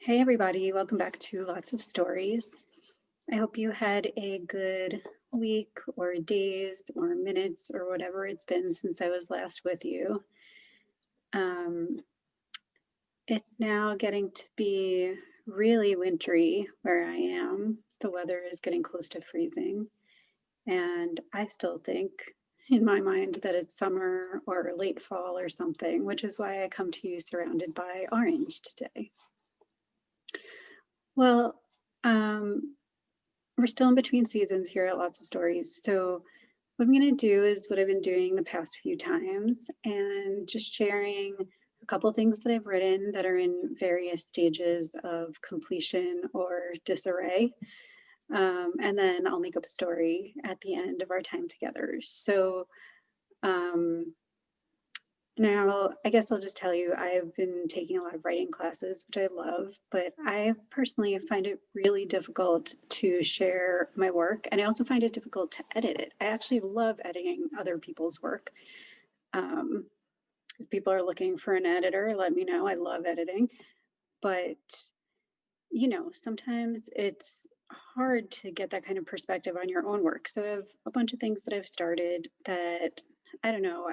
Hey everybody, welcome back to Lots of Stories. I hope you had a good week or days or minutes or whatever it's been since I was last with you. Um, it's now getting to be really wintry where I am. The weather is getting close to freezing, and I still think in my mind that it's summer or late fall or something, which is why I come to you surrounded by orange today. Well, um, we're still in between seasons here at Lots of Stories. So what I'm going to do is what I've been doing the past few times and just sharing a couple things that I've written that are in various stages of completion or disarray. And then I'll make up a story at the end of our time together. So um, now, I guess I'll just tell you, I've been taking a lot of writing classes, which I love, but I personally find it really difficult to share my work. And I also find it difficult to edit it. I actually love editing other people's work. Um, if people are looking for an editor, let me know. I love editing. But, sometimes it's hard to get that kind of perspective on your own work. So I have a bunch of things that I've started that I don't know,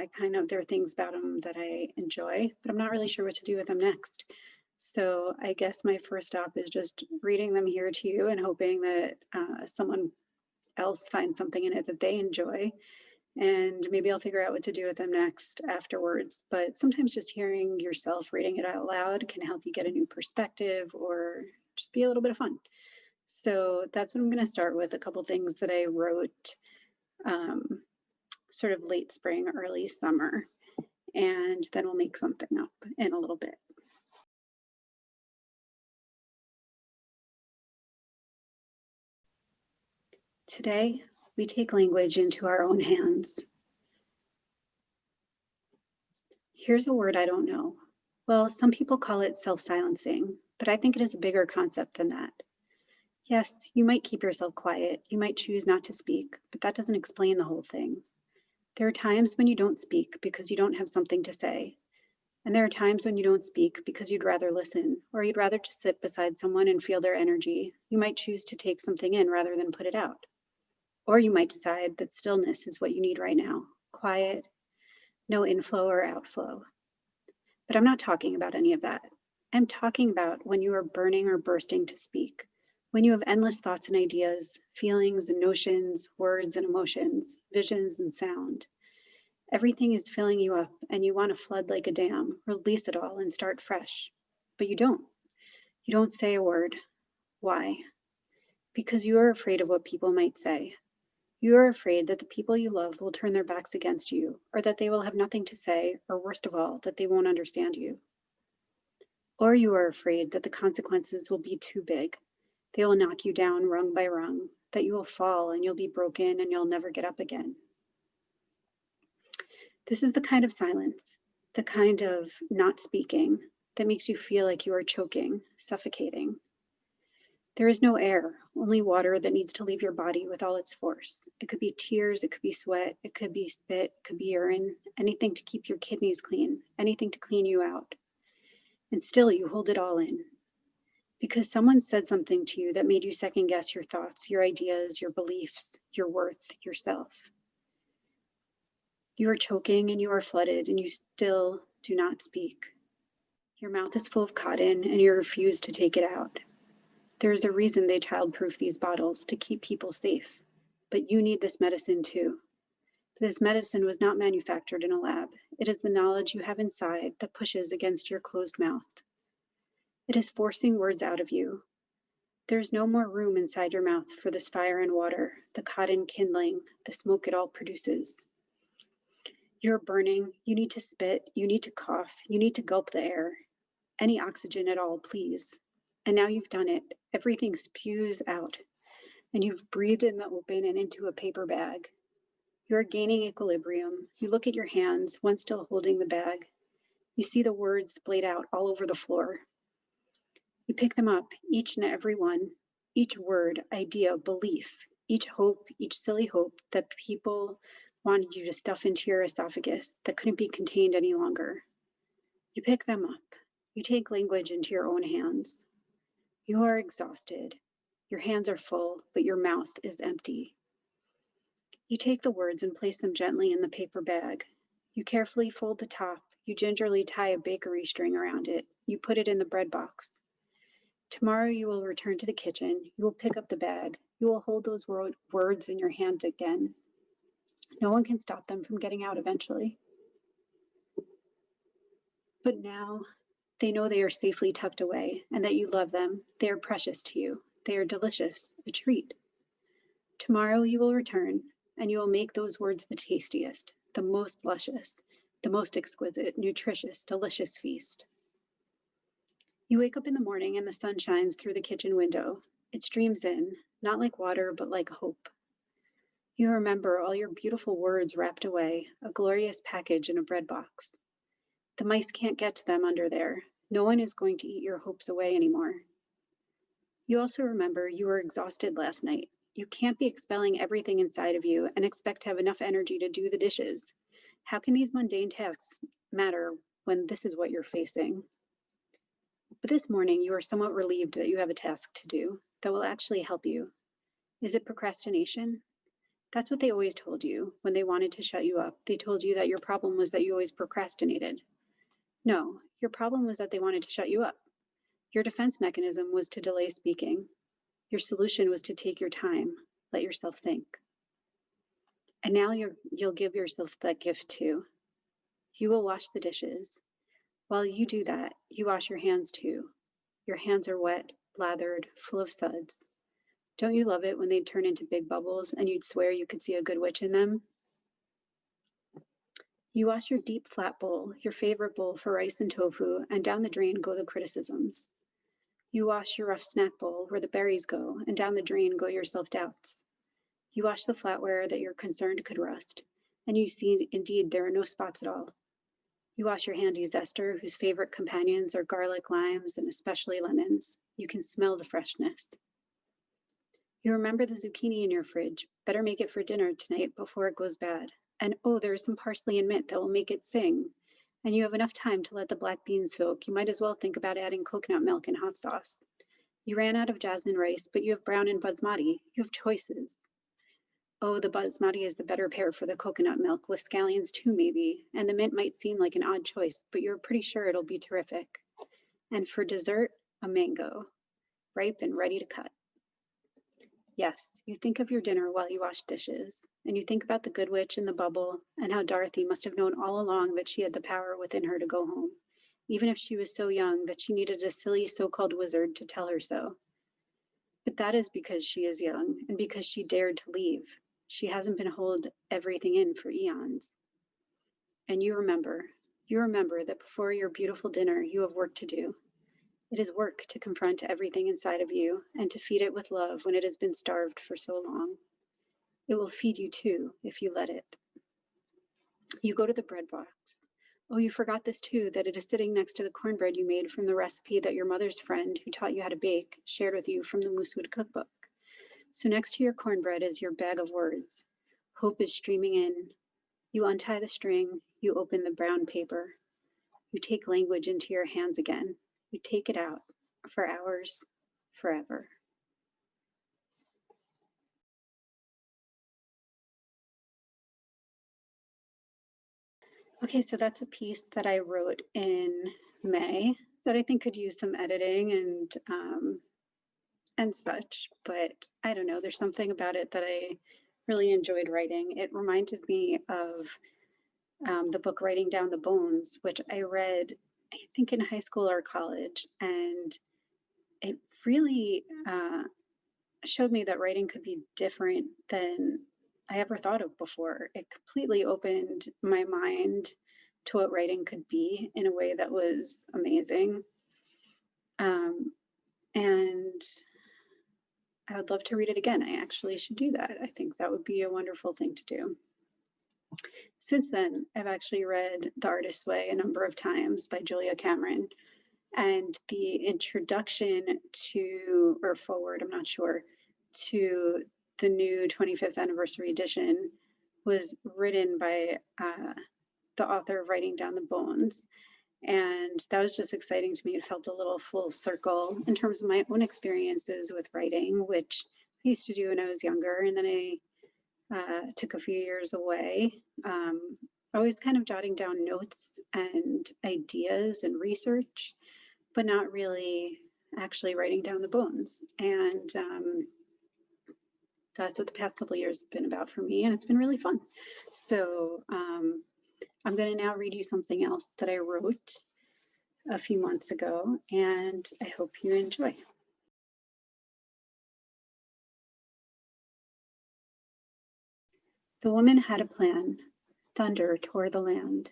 there are things about them that I enjoy, but I'm not really sure what to do with them next. So I guess my first stop is just reading them here to you and hoping that someone else finds something in it that they enjoy. And maybe I'll figure out what to do with them next afterwards. But sometimes just hearing yourself reading it out loud can help you get a new perspective or just be a little bit of fun. So that's what I'm going to start with, a couple things that I wrote um, sort of late spring, early summer, and then we'll make something up in a little bit. Today, we take language into our own hands. Here's a word I don't know. Well, some people call it self-silencing, but I think it is a bigger concept than that. Yes, you might keep yourself quiet, you might choose not to speak, but that doesn't explain the whole thing. There are times when you don't speak because you don't have something to say. And there are times when you don't speak because you'd rather listen, or you'd rather just sit beside someone and feel their energy. You might choose to take something in rather than put it out. Or you might decide that stillness is what you need right now, quiet, no inflow or outflow. But I'm not talking about any of that. I'm talking about when you are burning or bursting to speak, when you have endless thoughts and ideas, feelings and notions, words and emotions, visions and sound. Everything is filling you up and you want to flood like a dam, release it all and start fresh. But you don't. You don't say a word. Why? Because you are afraid of what people might say. You are afraid that the people you love will turn their backs against you, or that they will have nothing to say, or worst of all, that they won't understand you. Or you are afraid that the consequences will be too big. They will knock you down rung by rung, that you will fall and you'll be broken and you'll never get up again. This is the kind of silence, the kind of not speaking that makes you feel like you are choking, suffocating. There is no air, only water that needs to leave your body with all its force. It could be tears, it could be sweat, it could be spit, it could be urine, anything to keep your kidneys clean, anything to clean you out. And still you hold it all in. Because someone said something to you that made you second guess your thoughts, your ideas, your beliefs, your worth, yourself. You are choking and you are flooded and you still do not speak. Your mouth is full of cotton and you refuse to take it out. There is a reason they childproof these bottles, to keep people safe. But you need this medicine too. This medicine was not manufactured in a lab. It is the knowledge you have inside that pushes against your closed mouth. It is forcing words out of you. There is no more room inside your mouth for this fire and water, the cotton kindling, the smoke it all produces. You're burning, you need to spit, you need to cough, you need to gulp the air. Any oxygen at all, please. And now you've done it. Everything spews out, and you've breathed in the open and into a paper bag. You're gaining equilibrium. You look at your hands, one still holding the bag. You see the words splayed out all over the floor. You pick them up, each and every one, each word, idea, belief, each hope, each silly hope that people wanted you to stuff into your esophagus that couldn't be contained any longer. You pick them up. You take language into your own hands. You are exhausted. Your hands are full, but your mouth is empty. You take the words and place them gently in the paper bag. You carefully fold the top. You gingerly tie a bakery string around it. You put it in the bread box. Tomorrow you will return to the kitchen. You will pick up the bag. You will hold those words in your hand again. No one can stop them from getting out eventually. But now they know they are safely tucked away and that you love them. They are precious to you. They are delicious, a treat. Tomorrow you will return and you will make those words the tastiest, the most luscious, the most exquisite, nutritious, delicious feast. You wake up in the morning and the sun shines through the kitchen window. It streams in, not like water, but like hope. You remember all your beautiful words wrapped away, a glorious package in a bread box. The mice can't get to them under there. No one is going to eat your hopes away anymore. You also remember you were exhausted last night. You can't be expelling everything inside of you and expect to have enough energy to do the dishes. How can these mundane tasks matter when this is what you're facing? But this morning, you are somewhat relieved that you have a task to do that will actually help you. Is it procrastination? That's what they always told you when they wanted to shut you up. They told you that your problem was that you always procrastinated. No, your problem was that they wanted to shut you up. Your defense mechanism was to delay speaking. Your solution was to take your time, let yourself think. And now you'll give yourself that gift too. You will wash the dishes. While you do that, you wash your hands too. Your hands are wet, lathered, full of suds. Don't you love it when they'd turn into big bubbles and you'd swear you could see a good witch in them? You wash your deep flat bowl, your favorite bowl for rice and tofu, and down the drain go the criticisms. You wash your rough snack bowl where the berries go, and down the drain go your self-doubts. You wash the flatware that you're concerned could rust, and you see indeed there are no spots at all. You wash your handy zester, whose favorite companions are garlic, limes, and especially lemons. You can smell the freshness. You remember the zucchini in your fridge. Better make it for dinner tonight before it goes bad. And oh, there is some parsley and mint that will make it sing. And you have enough time to let the black beans soak. You might as well think about adding coconut milk and hot sauce. You ran out of jasmine rice, but you have brown and basmati. You have choices. Oh, the basmati is the better pair for the coconut milk, with scallions too, maybe. And the mint might seem like an odd choice, but you're pretty sure it'll be terrific. And for dessert, a mango, ripe and ready to cut. Yes, you think of your dinner while you wash dishes, and you think about the good witch in the bubble and how Dorothy must have known all along that she had the power within her to go home, even if she was so young that she needed a silly so-called wizard to tell her so. But that is because she is young and because she dared to leave. She hasn't been holed everything in for eons. And you remember that before your beautiful dinner, you have work to do. It is work to confront everything inside of you and to feed it with love when it has been starved for so long. It will feed you too if you let it. You go to the bread box. Oh, you forgot this too, that it is sitting next to the cornbread you made from the recipe that your mother's friend, who taught you how to bake, shared with you from the Moosewood cookbook. So next to your cornbread is your bag of words. Hope is streaming in. You untie the string, you open the brown paper. You take language into your hands again. You take it out for hours, forever. Okay, so that's a piece that I wrote in May that I think could use some editing and such, but I don't know, there's something about it that I really enjoyed writing. It reminded me of the book Writing Down the Bones, which I read, I think in high school or college, and it really showed me that writing could be different than I ever thought of before. It completely opened my mind to what writing could be in a way that was amazing. And I would love to read it again. I actually should do that. I think that would be a wonderful thing to do. Since then, I've actually read The Artist's Way a number of times by Julia Cameron. And the introduction to, or forward, I'm not sure, to the new 25th anniversary edition was written by the author of Writing Down the Bones. And that was just exciting to me. It felt a little full circle in terms of my own experiences with writing, which I used to do when I was younger. And then I took a few years away, always kind of jotting down notes and ideas and research, but not really actually writing down the bones. And that's what the past couple of years have been about for me. And it's been really fun. So I'm going to now read you something else that I wrote a few months ago, and I hope you enjoy. The woman had a plan. Thunder tore the land.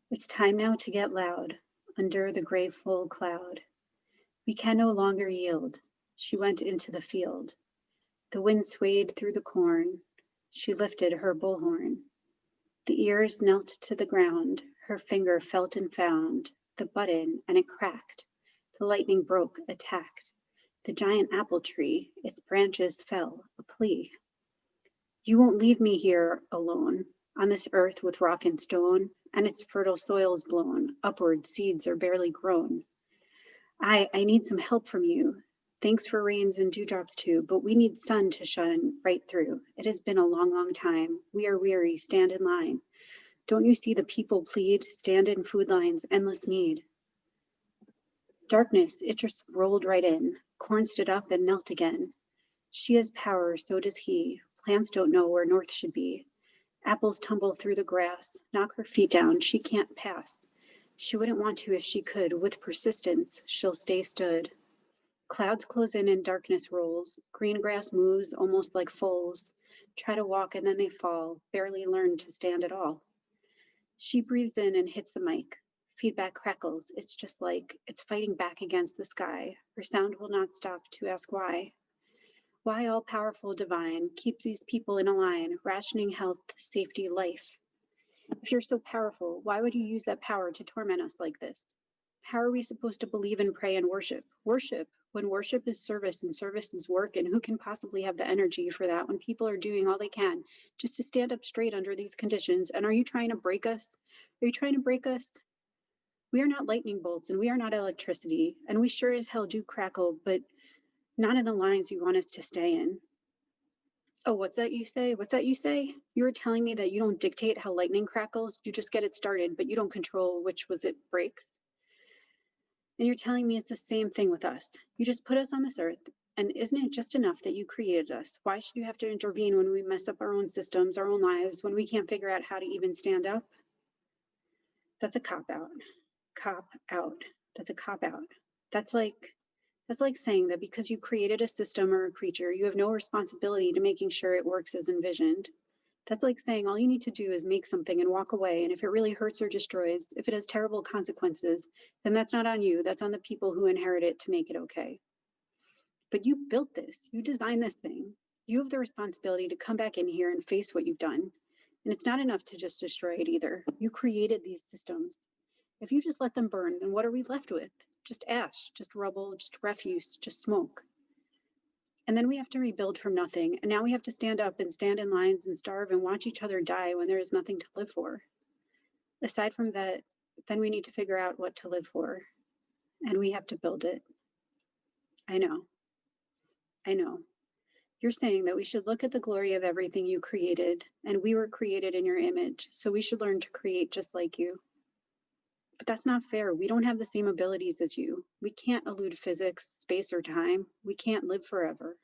It's time now to get loud, under the gray full cloud. We can no longer yield. She went into the field. The wind swayed through the corn. She lifted her bullhorn. The ears knelt to the ground. Her finger felt and found the button, and it cracked. The lightning broke, attacked. The giant apple tree, its branches fell, a plea. You won't leave me here alone, on this earth with rock and stone, and its fertile soils blown, upward seeds are barely grown. I need some help from you. Thanks for rains and dewdrops too, but we need sun to shine right through. It has been a long, long time. We are weary, stand in line. Don't you see the people plead, stand in food lines, endless need. Darkness, it just rolled right in. Corn stood up and knelt again. She has power, so does he. Plants don't know where north should be. Apples tumble through the grass, knock her feet down, she can't pass. She wouldn't want to if she could. With persistence, she'll stay stood. Clouds close in and darkness rolls. Green grass moves almost like foals. Try to walk and then they fall, barely learn to stand at all. She breathes in and hits the mic. Feedback crackles. It's just like it's fighting back against the sky. Her sound will not stop to ask why. Why all-powerful divine keeps these people in a line, rationing health, safety, life? If you're so powerful, why would you use that power to torment us like this? How are we supposed to believe and pray and worship? Worship, when worship is service and service is work, and who can possibly have the energy for that when people are doing all they can just to stand up straight under these conditions? And are you trying to break us? Are you trying to break us? We are not lightning bolts and we are not electricity, and we sure as hell do crackle, but not in the lines you want us to stay in. Oh, what's that you say? What's that you say? You were telling me that you don't dictate how lightning crackles, you just get it started, but you don't control which was it breaks. And you're telling me it's the same thing with us. You just put us on this earth, and isn't it just enough that you created us? Why should you have to intervene when we mess up our own systems, our own lives, when we can't figure out how to even stand up? That's a cop-out. Cop-out. That's a cop-out. That's like saying that because you created a system or a creature, you have no responsibility to making sure it works as envisioned. That's like saying all you need to do is make something and walk away, and if it really hurts or destroys, if it has terrible consequences, then that's not on you, that's on the people who inherit it to make it okay. But you built this, you designed this thing. You have the responsibility to come back in here and face what you've done. And it's not enough to just destroy it either. You created these systems. If you just let them burn, then what are we left with? Just ash, just rubble, just refuse, just smoke. And then we have to rebuild from nothing. And now we have to stand up and stand in lines and starve and watch each other die when there is nothing to live for. Aside from that, then we need to figure out what to live for. And we have to build it. I know. You're saying that we should look at the glory of everything you created, and we were created in your image, so we should learn to create just like you. But that's not fair. We don't have the same abilities as you. We can't elude physics, space, or time. We can't live forever.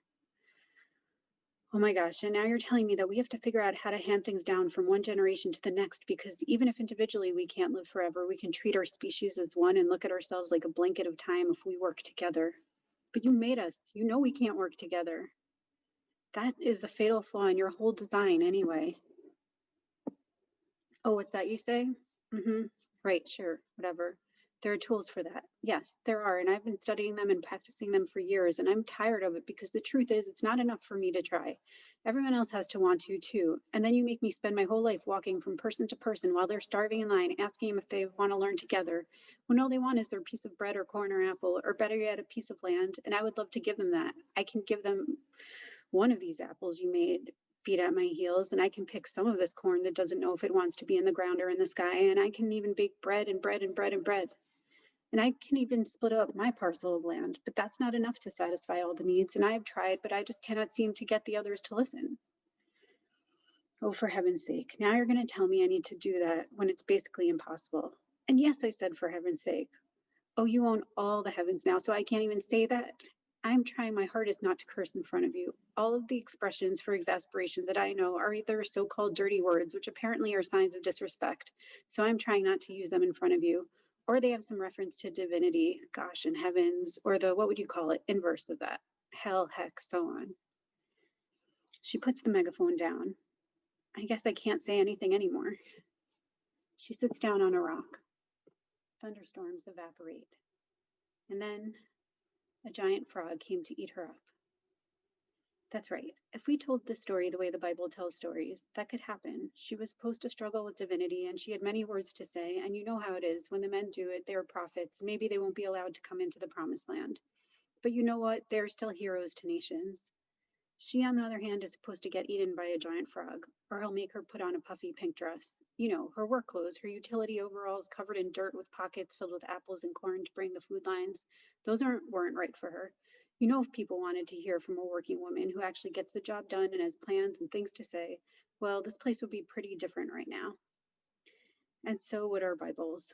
Oh my gosh, and now you're telling me that we have to figure out how to hand things down from one generation to the next, because even if individually we can't live forever, we can treat our species as one and look at ourselves like a blanket of time if we work together. But you made us. You know we can't work together. That is the fatal flaw in your whole design anyway. Oh, what's that you say? Right, sure, whatever. There are tools for that. Yes, there are, and I've been studying them and practicing them for years, and I'm tired of it because the truth is it's not enough for me to try. Everyone else has to want to too. And then you make me spend my whole life walking from person to person while they're starving in line, asking them if they want to learn together, when all they want is their piece of bread or corn or apple, or better yet, a piece of land, and I would love to give them that. I can give them one of these apples you made, beat at my heels, and I can pick some of this corn that doesn't know if it wants to be in the ground or in the sky, and I can even bake bread and bread and bread and bread. And I can even split up my parcel of land, but that's not enough to satisfy all the needs. And I have tried, but I just cannot seem to get the others to listen. Oh, for heaven's sake, now you're going to tell me I need to do that when it's basically impossible. And yes, I said, for heaven's sake. Oh, you own all the heavens now, so I can't even say that. I'm trying my hardest not to curse in front of you. All of the expressions for exasperation that I know are either so-called dirty words, which apparently are signs of disrespect, so I'm trying not to use them in front of you, or they have some reference to divinity, gosh, and heavens, or the, what would you call it, inverse of that, hell, heck, so on. She puts the megaphone down. I guess I can't say anything anymore. She sits down on a rock. Thunderstorms evaporate. And then a giant frog came to eat her up. That's right. If we told the story the way the Bible tells stories, that could happen. She was supposed to struggle with divinity, and she had many words to say, and you know how it is. When the men do it, they are prophets. Maybe they won't be allowed to come into the promised land. But you know what? They're still heroes to nations. She, on the other hand, is supposed to get eaten by a giant frog, or he'll make her put on a puffy pink dress. You know, her work clothes, her utility overalls covered in dirt with pockets filled with apples and corn to bring the food lines. Those weren't right for her. You know, if people wanted to hear from a working woman who actually gets the job done and has plans and things to say, well, this place would be pretty different right now. And so would our Bibles.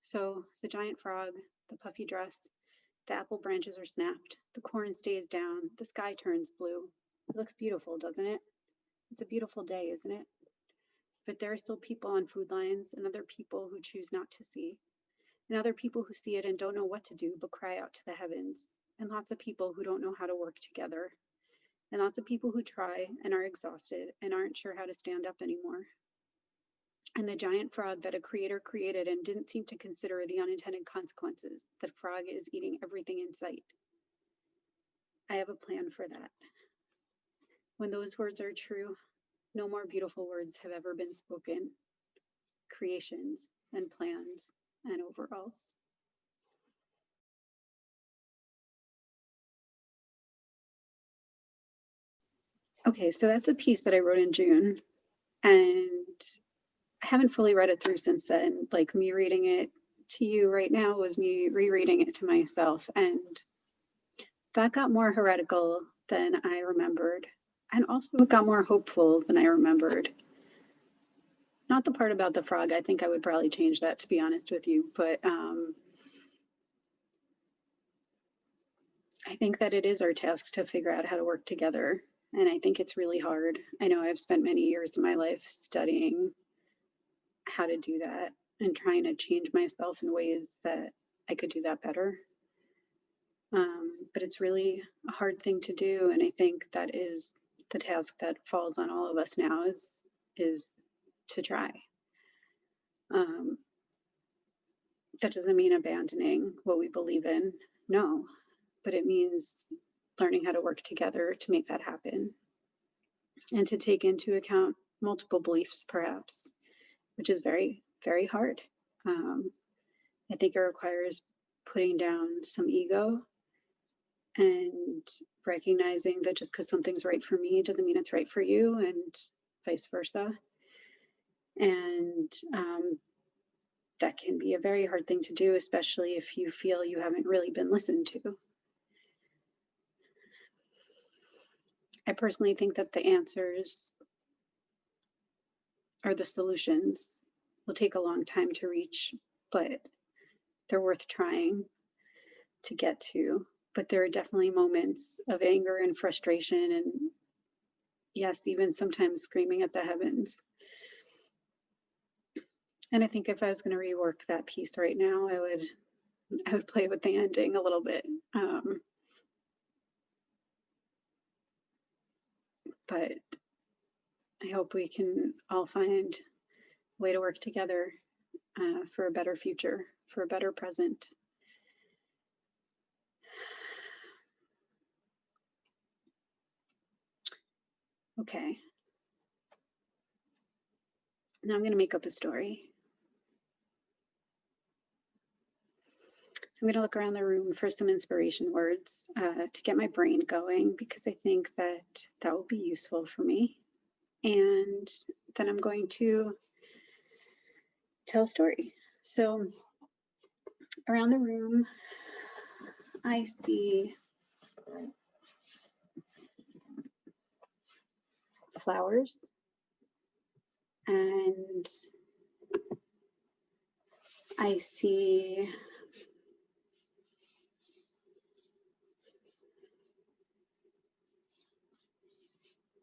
So the giant frog, the puffy dress, the apple branches are snapped, the corn stays down, the sky turns blue. It looks beautiful, doesn't it? It's a beautiful day, isn't it? But there are still people on food lines and other people who choose not to see, and other people who see it and don't know what to do but cry out to the heavens, and lots of people who don't know how to work together, and lots of people who try and are exhausted and aren't sure how to stand up anymore. And the giant frog that a creator created and didn't seem to consider the unintended consequences. That frog is eating everything in sight. I have a plan for that. When those words are true, no more beautiful words have ever been spoken. Creations and plans and overalls. Okay, so that's a piece that I wrote in June, and I haven't fully read it through since then. Like, me reading it to you right now was me rereading it to myself, and that got more heretical than I remembered, and also it got more hopeful than I remembered. Not the part about the frog. I think I would probably change that, to be honest with you, but I think that it is our task to figure out how to work together, and I think it's really hard. I know I've spent many years of my life studying how to do that and trying to change myself in ways that I could do that better. But it's really a hard thing to do, and I think that is the task that falls on all of us now is to try. That doesn't mean abandoning what we believe in, no, but it means learning how to work together to make that happen and to take into account multiple beliefs, perhaps, which is very, very hard. I think it requires putting down some ego and recognizing that just because something's right for me doesn't mean it's right for you, and vice versa. And that can be a very hard thing to do, especially if you feel you haven't really been listened to. I personally think that the answers or the solutions will take a long time to reach, but they're worth trying to get to. But there are definitely moments of anger and frustration, and yes, even sometimes screaming at the heavens. And I think if I was going to rework that piece right now, I would play with the ending a little bit. But I hope we can all find a way to work together for a better future, for a better present. Okay. Now I'm going to make up a story. I'm going to look around the room for some inspiration words to get my brain going, because I think that that will be useful for me. and then I'm going to tell a story. So around the room, I see flowers, and I see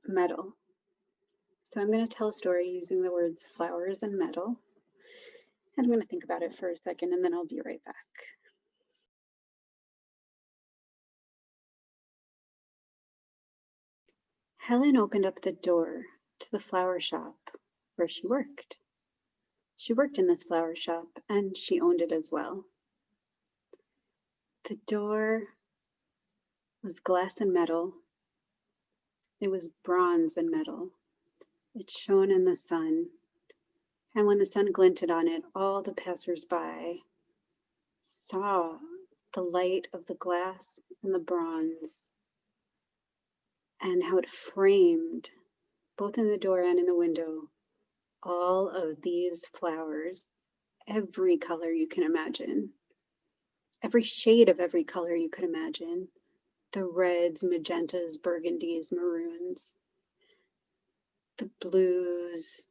metal. So I'm going to tell a story using the words flowers and metal. And I'm going to think about it for a second, and then I'll be right back. Helen opened up the door to the flower shop where she worked. She worked in this flower shop, and she owned it as well. The door was glass and metal. It was bronze and metal. It shone in the sun, and when the sun glinted on it, all the passers-by saw the light of the glass and the bronze and how it framed, both in the door and in the window, all of these flowers, every color you can imagine, every shade of every color you could imagine, the reds, magentas, burgundies, maroons, the blues,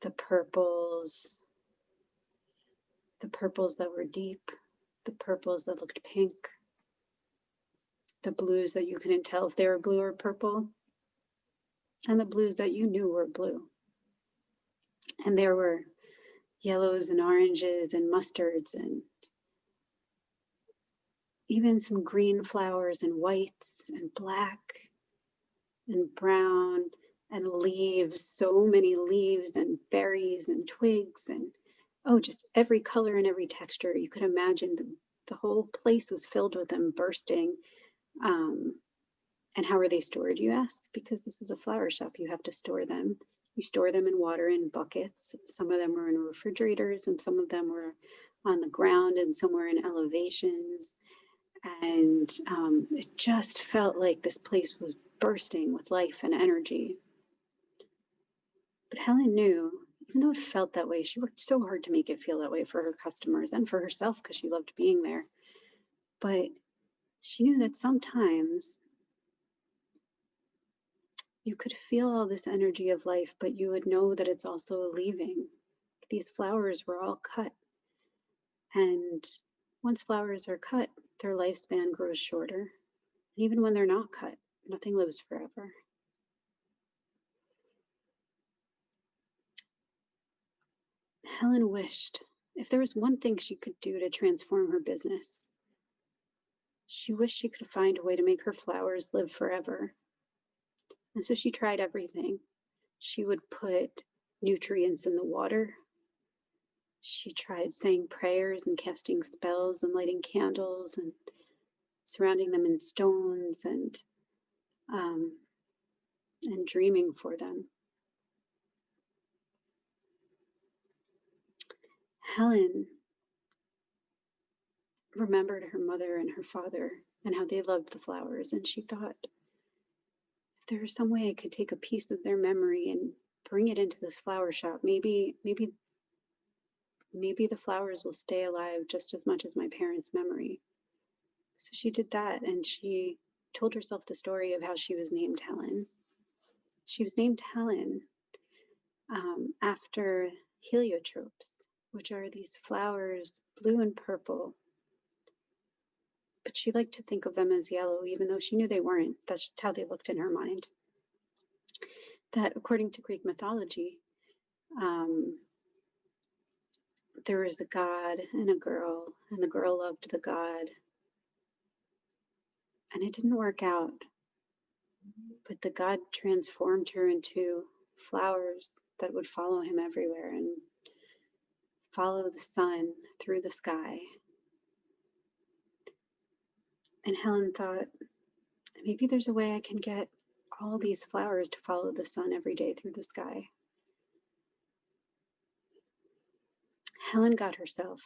the purples that were deep, the purples that looked pink, the blues that you couldn't tell if they were blue or purple, and the blues that you knew were blue. And there were yellows and oranges and mustards and even some green flowers and whites and black and brown and leaves, so many leaves and berries and twigs and just every color and every texture you could imagine. The whole place was filled with them bursting. And how are they stored, you ask? Because this is a flower shop, you have to store them. You store them in water in buckets. Some of them were in refrigerators, and some of them were on the ground, and some were in elevations. And it just felt like this place was bursting with life and energy. But Helen knew, even though it felt that way, she worked so hard to make it feel that way for her customers and for herself because she loved being there. But she knew that sometimes you could feel all this energy of life, but you would know that it's also leaving. These flowers were all cut. And once flowers are cut, their lifespan grows shorter. And even when they're not cut, nothing lives forever. Helen wished if there was one thing she could do to transform her business, she wished she could find a way to make her flowers live forever. And so she tried everything. She would put nutrients in the water. She tried saying prayers and casting spells and lighting candles and surrounding them in stones and dreaming for them. Helen remembered her mother and her father and how they loved the flowers, and she thought, if there was some way I could take a piece of their memory and bring it into this flower shop, maybe the flowers will stay alive just as much as my parents' memory. So she did that, and she told herself the story of how she was named Helen. She was named Helen after heliotropes, which are these flowers, blue and purple. But she liked to think of them as yellow, even though she knew they weren't. That's just how they looked in her mind. That according to Greek mythology, there was a god and a girl, and the girl loved the god. And it didn't work out. But the god transformed her into flowers that would follow him everywhere and follow the sun through the sky. And Helen thought, maybe there's a way I can get all these flowers to follow the sun every day through the sky. Helen got herself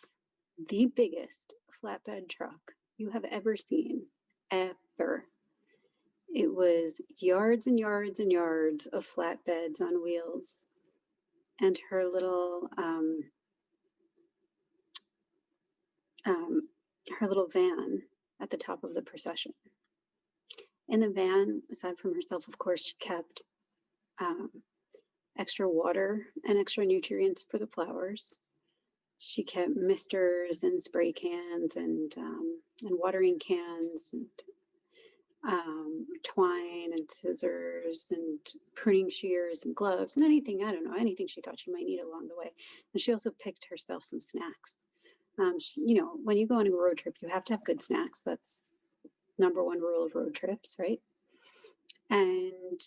the biggest flatbed truck you have ever seen, ever. It was yards and yards and yards of flatbeds on wheels, and her little van at the top of the procession. In the van, aside from herself, of course, she kept extra water and extra nutrients for the flowers. She kept misters and spray cans and watering cans and twine and scissors and pruning shears and gloves and anything, I don't know, anything she thought she might need along the way. And she also picked herself some snacks. You know, when you go on a road trip, you have to have good snacks. That's number one rule of road trips, right? And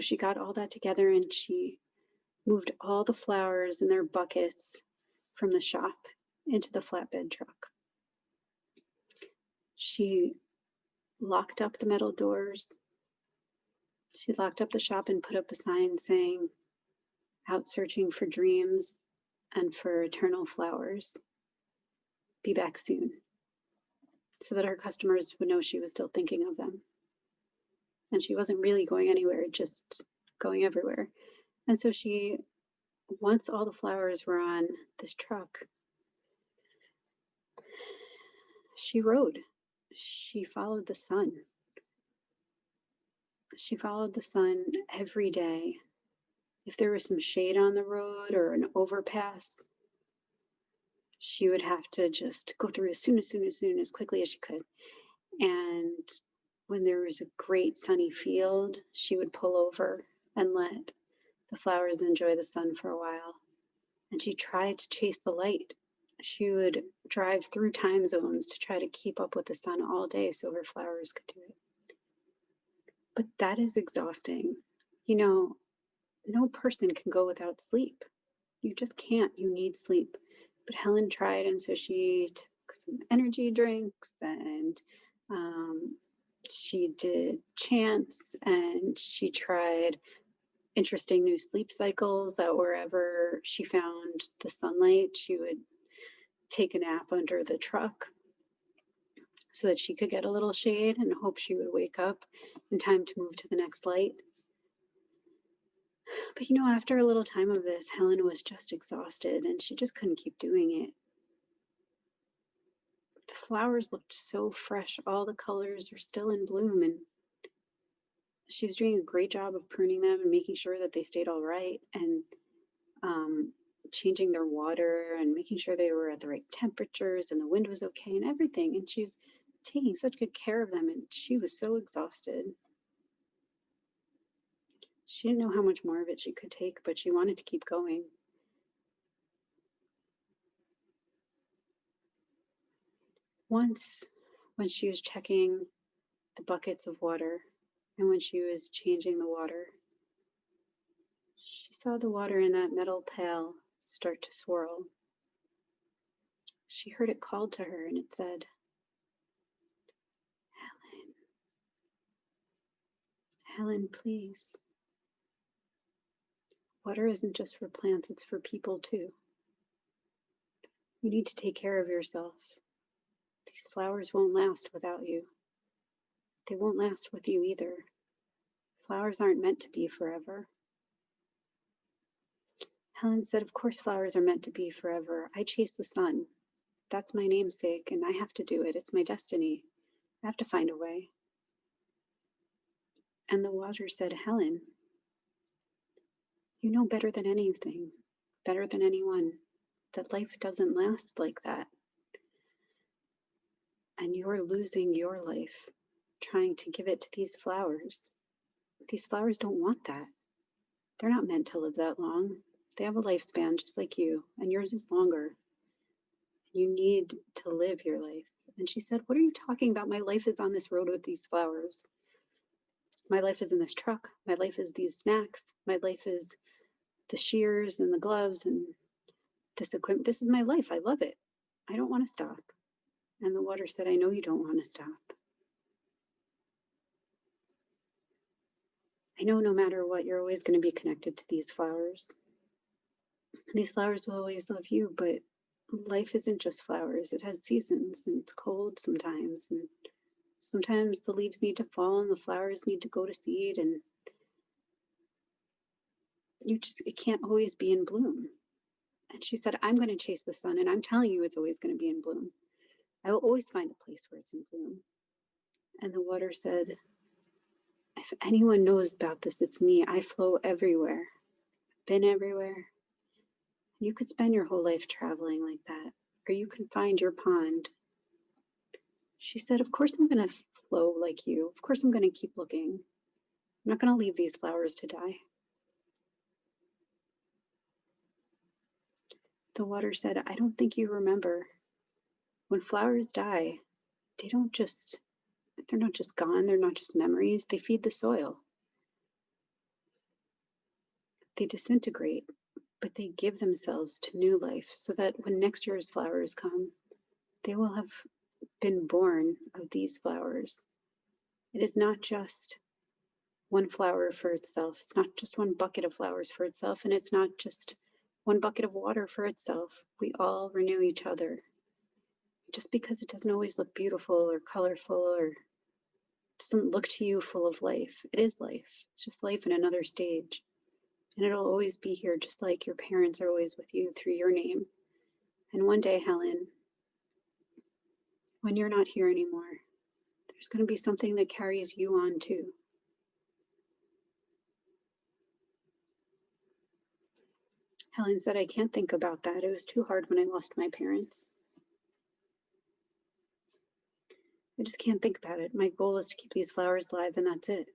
she got all that together, and she moved all the flowers in their buckets from the shop into the flatbed truck. She locked up the metal doors. She locked up the shop and put up a sign saying, "Out searching for dreams and for eternal flowers. Be back soon," so that her customers would know she was still thinking of them. And she wasn't really going anywhere, just going everywhere. And so she, once all the flowers were on this truck, she rode. She followed the sun. She followed the sun every day. If there was some shade on the road or an overpass, she would have to just go through as quickly as she could. And when there was a great sunny field, she would pull over and let the flowers enjoy the sun for a while. And she tried to chase the light. She would drive through time zones to try to keep up with the sun all day so her flowers could do it. But that is exhausting. You know, no person can go without sleep. You just can't. You need sleep. But Helen tried, and so she took some energy drinks, and she did chants, and she tried interesting new sleep cycles that wherever she found the sunlight, she would take a nap under the truck so that she could get a little shade and hope she would wake up in time to move to the next light. But you know, after a little time of this, Helen was just exhausted and she just couldn't keep doing it. The flowers looked so fresh. All the colors are still in bloom, and she was doing a great job of pruning them and making sure that they stayed all right, and changing their water and making sure they were at the right temperatures and the wind was okay and everything. And she was taking such good care of them, and she was so exhausted. She didn't know how much more of it she could take, but she wanted to keep going. Once, when she was checking the buckets of water and when she was changing the water, she saw the water in that metal pail start to swirl. She heard it called to her, and it said, "Helen, Helen, please. Water isn't just for plants, it's for people too. You need to take care of yourself. These flowers won't last without you. They won't last with you either. Flowers aren't meant to be forever." Helen said, "Of course flowers are meant to be forever. I chase the sun. That's my namesake, and I have to do it. It's my destiny. I have to find a way." And the water said, "Helen, you know better than anything, better than anyone, that life doesn't last like that. And you're losing your life trying to give it to these flowers. These flowers don't want that. They're not meant to live that long. They have a lifespan just like you, and yours is longer. You need to live your life." And she said, "What are you talking about? My life is on this road with these flowers. My life is in this truck. My life is these snacks. My life is the shears and the gloves and this equipment. This is my life. I love it. I don't want to stop." And the water said, "I know you don't want to stop. I know no matter what, you're always going to be connected to these flowers. These flowers will always love you, but life isn't just flowers. It has seasons, and it's cold sometimes, and Sometimes the leaves need to fall and the flowers need to go to seed, and it can't always be in bloom. And she said, I'm going to chase the sun, and I'm telling you it's always going to be in bloom. I will always find a place where it's in bloom. And the water said, if anyone knows about this, it's me. I flow everywhere. I've been everywhere. You could spend your whole life traveling like that, or you can find your pond. She said, of course I'm going to flow like you. Of course I'm going to keep looking. I'm not going to leave these flowers to die. The water said, I don't think you remember. When flowers die, they're not just gone. They're not just memories. They feed the soil. They disintegrate, but they give themselves to new life so that when next year's flowers come, they will have been born of these flowers. It is not just one flower for itself. It's not just one bucket of flowers for itself, and it's not just one bucket of water for itself. We all renew each other. Just because it doesn't always look beautiful or colorful or doesn't look to you full of life, it is life. It's just life in another stage. And it'll always be here, just like your parents are always with you through your name. And one day, Helen, when you're not here anymore, there's going to be something that carries you on too. Helen said, I can't think about that. It was too hard when I lost my parents. I just can't think about it. My goal is to keep these flowers alive, and that's it.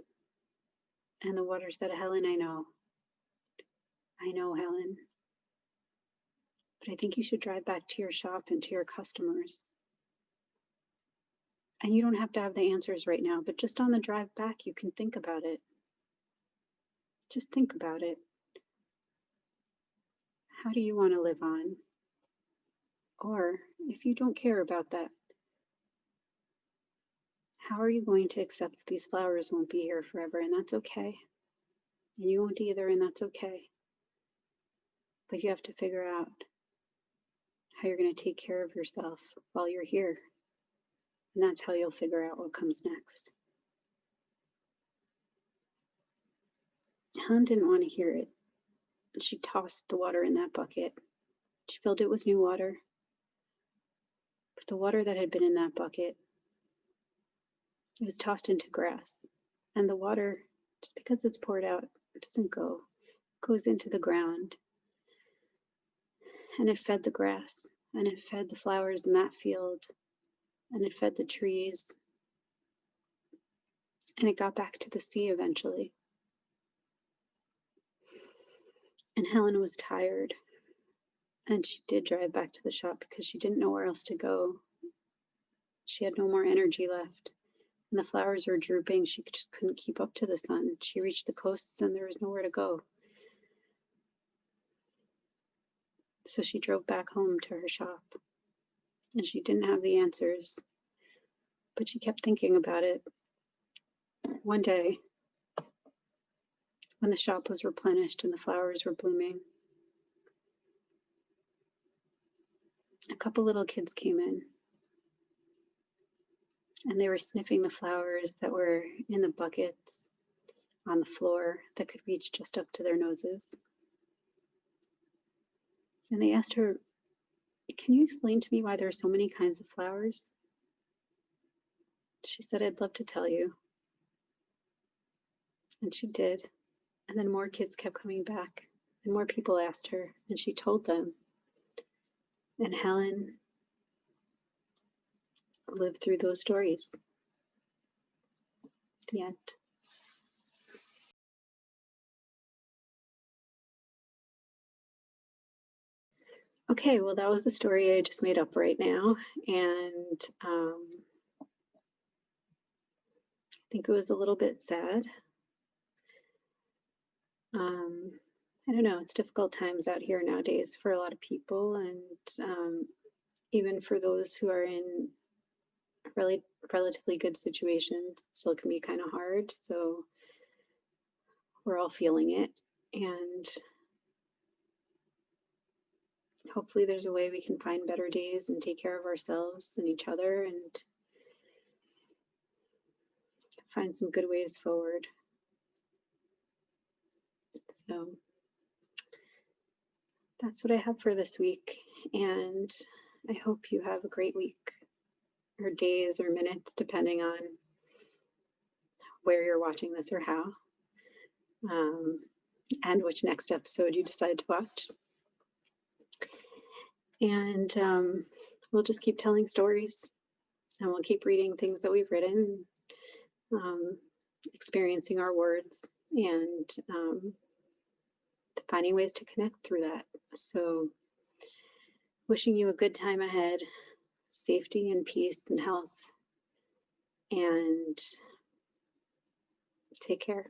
And the water said, Helen, I know. I know, Helen. But I think you should drive back to your shop and to your customers. And you don't have to have the answers right now, but just on the drive back, you can think about it. Just think about it. How do you want to live on? Or if you don't care about that, how are you going to accept that these flowers won't be here forever? And that's okay. And you won't either, and that's okay. But you have to figure out how you're going to take care of yourself while you're here. And that's how you'll figure out what comes next. Helen didn't want to hear it. She tossed the water in that bucket. She filled it with new water. But the water that had been in that bucket, it was tossed into grass. And the water, just because it's poured out, it doesn't go. It goes into the ground. And it fed the grass. And it fed the flowers in that field. And it fed the trees. And it got back to the sea eventually. And Helen was tired. And she did drive back to the shop because she didn't know where else to go. She had no more energy left. And the flowers were drooping. She just couldn't keep up to the sun. She reached the coasts and there was nowhere to go. So she drove back home to her shop. And she didn't have the answers. But she kept thinking about it. One day, when the shop was replenished and the flowers were blooming, a couple little kids came in. And they were sniffing the flowers that were in the buckets on the floor that could reach just up to their noses. And they asked her, can you explain to me why there are so many kinds of flowers? She said, I'd love to tell you. And she did. And then more kids kept coming back and more people asked her and she told them. And Helen lived through those stories. The end. Okay, well, that was the story I just made up right now. And I think it was a little bit sad. I don't know, it's difficult times out here nowadays for a lot of people. And even for those who are in really relatively good situations, it still can be kind of hard. So we're all feeling it. And hopefully there's a way we can find better days and take care of ourselves and each other and find some good ways forward. So that's what I have for this week. And I hope you have a great week, or days, or minutes, depending on where you're watching this or how, and which next episode you decide to watch. And we'll just keep telling stories, and we'll keep reading things that we've written, experiencing our words, and finding ways to connect through that. So wishing you a good time ahead, safety and peace and health, and take care.